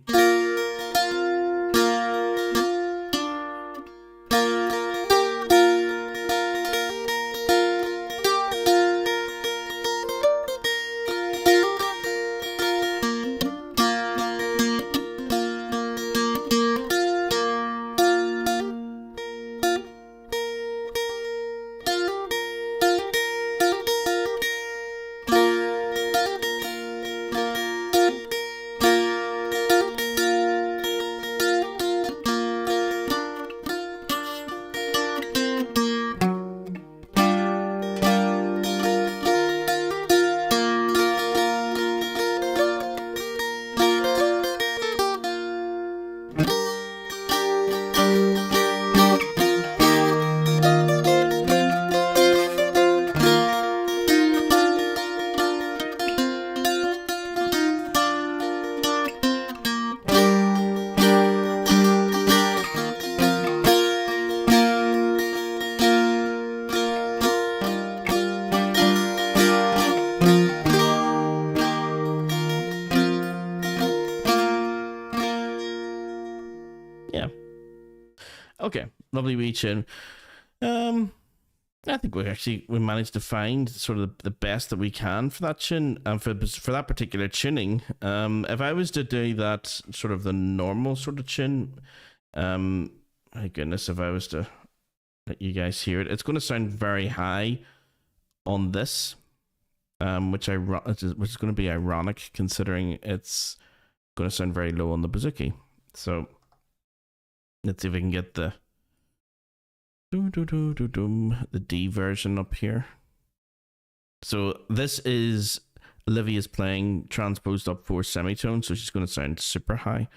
Yeah. Okay, lovely wee tune. I think we managed to find sort of the best that we can for that tune and for that particular tuning. If I was to do that sort of the normal sort of tune, my goodness, if I was to let you guys hear it, it's going to sound very high on this, which is going to be ironic considering it's going to sound very low on the bouzouki. So let's see if we can get the D version up here. So this is Olivia's playing transposed up 4 semitones, so she's going to sound super high.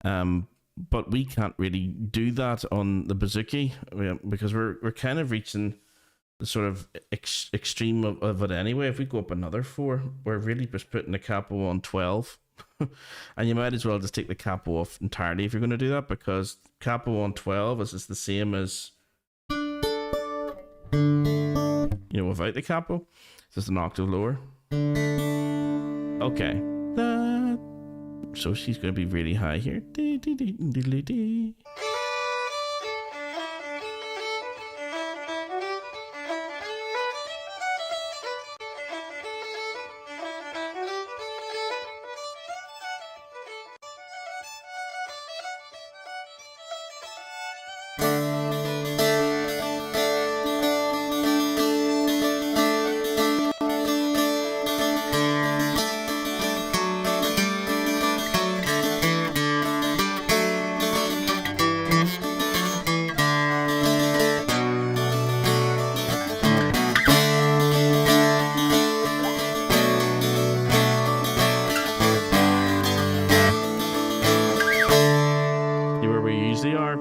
But we can't really do that on the bouzouki because we're kind of reaching the sort of extreme of it anyway. If we go up another 4, we're really just putting the capo on 12. And you might as well just take the capo off entirely if you're going to do that, because capo on 12 is just the same as, you know, without the capo. It's just an octave lower. Okay. So she's going to be really high here.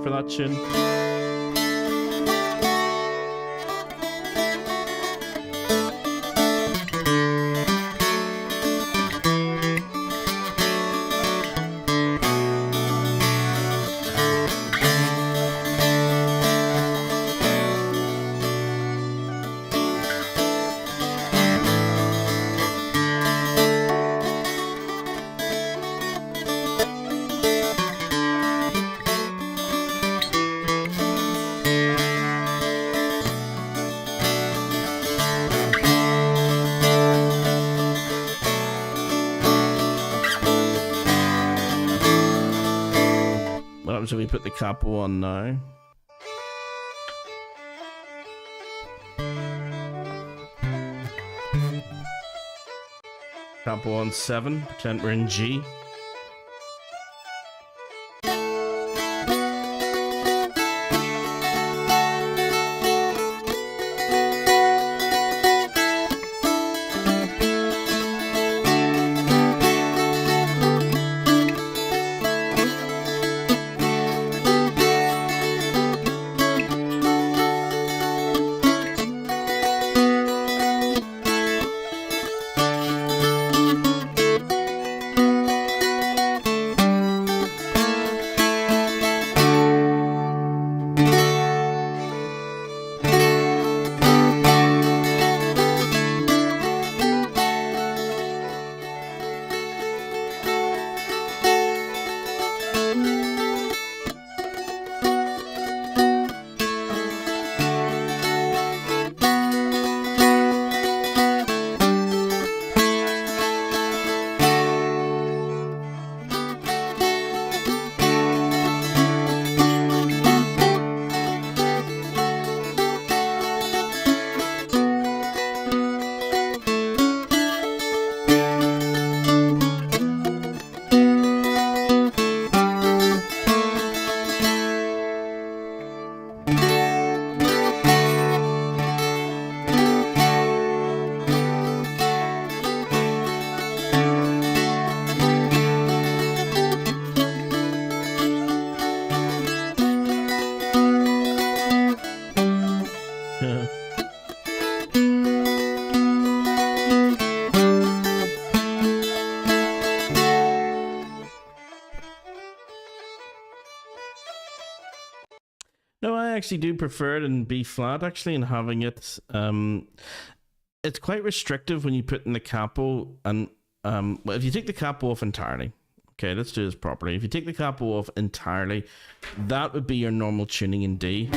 For that tune. So we put the capo on now. Capo on 7, pretend we're in G. No, I actually do prefer it in B flat, actually, and having it. It's quite restrictive when you put in the capo, and well, if you take the capo off entirely, okay, let's do this properly. If you take the capo off entirely, that would be your normal tuning in D.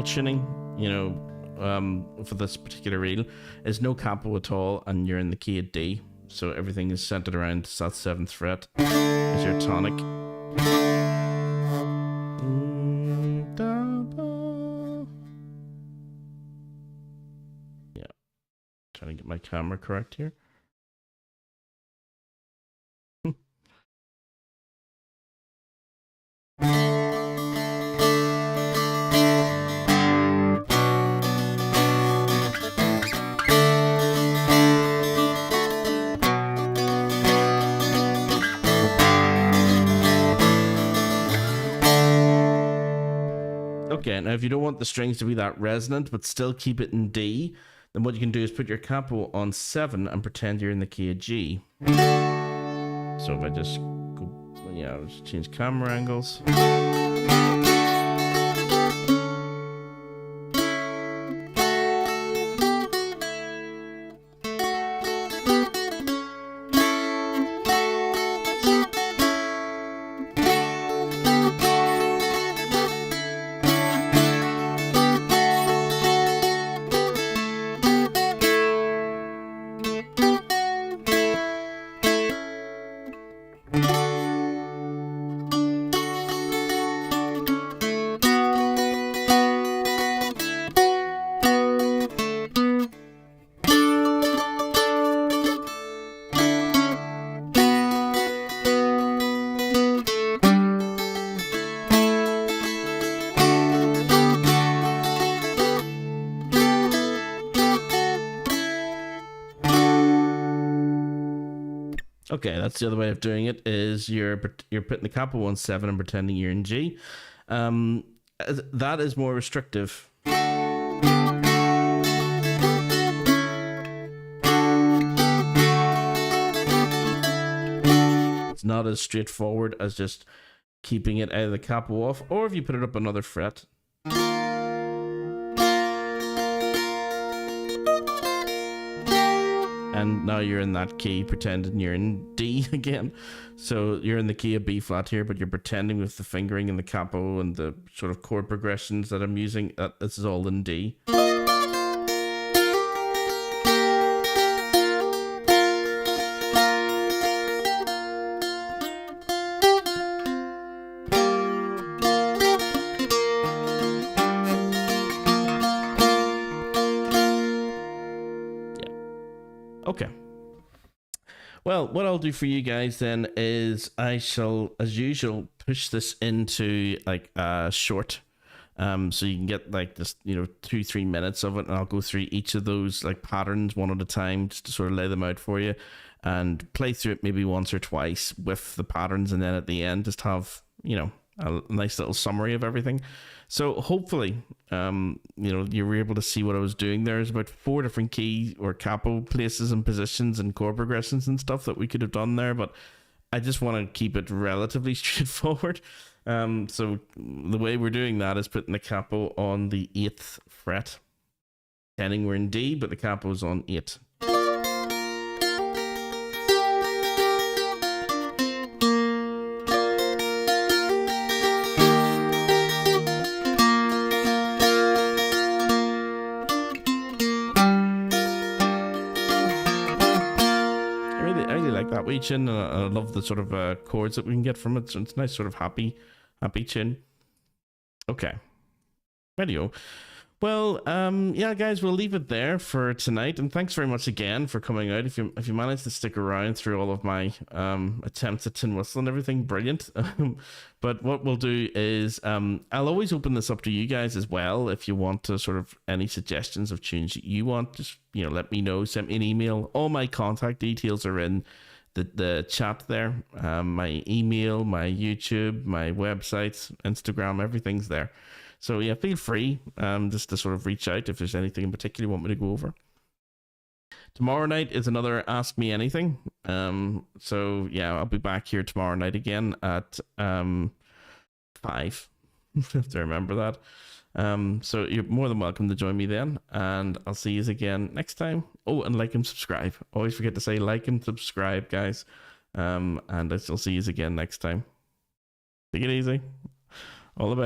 Tuning, you know, for this particular reel is no capo at all, and you're in the key of D, so everything is centered around that 7th fret as your tonic. Yeah, trying to get my camera correct here. Okay, now if you don't want the strings to be that resonant but still keep it in D, then what you can do is put your capo on 7 and pretend you're in the key of G. So if I just go, yeah, I'll just change camera angles. Okay, that's the other way of doing it, is you're putting the capo on 7 and pretending you're in G. That is more restrictive. It's not as straightforward as just keeping it out of the capo off, or if you put it up another fret. And now you're in that key, pretending you're in D again. So you're in the key of B flat here, but you're pretending with the fingering and the capo and the sort of chord progressions that I'm using, that this is all in D. Okay. Well, what I'll do for you guys then is I shall, as usual, push this into like a short. So you can get like this, 2-3 minutes of it, and I'll go through each of those like patterns one at a time just to sort of lay them out for you and play through it maybe once or twice with the patterns, and then at the end just have, a nice little summary of everything. So hopefully, you were able to see what I was doing. There's about 4 different key or capo places and positions and chord progressions and stuff that we could have done there, but I just want to keep it relatively straightforward. So the way we're doing that is putting the capo on the 8th fret. Pretending we're in D, but the capo's on 8. That wee tune, and I love the sort of chords that we can get from it. So it's a nice sort of happy tune. Okay, radio. Well, yeah, guys, we'll leave it there for tonight, and thanks very much again for coming out. If you managed to stick around through all of my attempts at tin whistle and everything, brilliant. But what we'll do is I'll always open this up to you guys as well. If you want to sort of any suggestions of tunes that you want, just let me know. Send me an email. All my contact details are in the chat there. My email, my YouTube, my websites, Instagram, everything's there. So yeah, feel free just to sort of reach out if there's anything in particular you want me to go over. Tomorrow night is another Ask Me Anything. So yeah, I'll be back here tomorrow night again at 5. Have to remember that. So you're more than welcome to join me then, and I'll see you again next time. Oh, and like and subscribe. Always forget to say like and subscribe, guys. And I'll see you again next time. Take it easy. All the best.